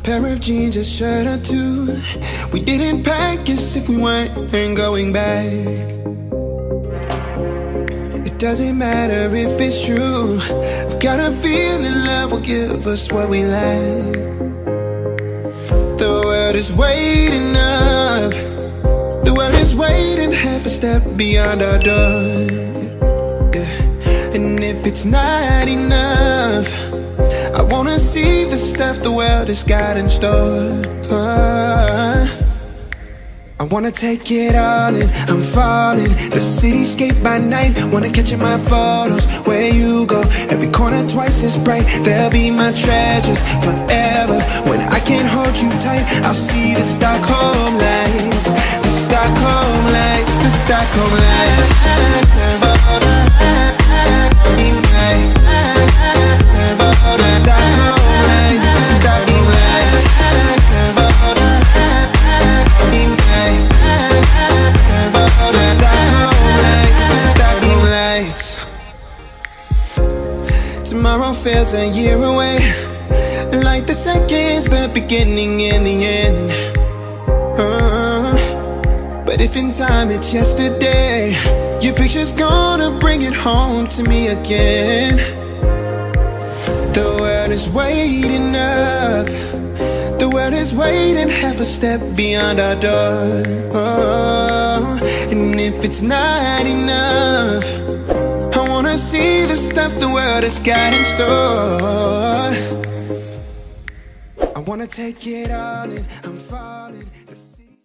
pair of jeans, a shirt or two. We didn't pack as if we weren't going back. It doesn't matter if it's true. I've got a feeling love will give us what we lack. The world is waiting up. The world is waiting half a step beyond our door. Yeah. And if it's not enough, I wanna see the stuff the world has got in store. I wanna take it all in, I'm falling. The cityscape by night, wanna catch in my photos. Where you go, every corner twice as bright. They'll be my treasures forever. When I can't hold you tight, I'll see the Stockholm lights. The Stockholm lights, the Stockholm lights. Tomorrow feels a year away, like the seconds, the beginning and the end. But if in time it's yesterday, your picture's gonna bring it home to me again. The world is waiting up. The world is waiting half a step beyond our door. And if it's not enough, I wanna see the stuff the world has got in store. I wanna take it all in, I'm falling.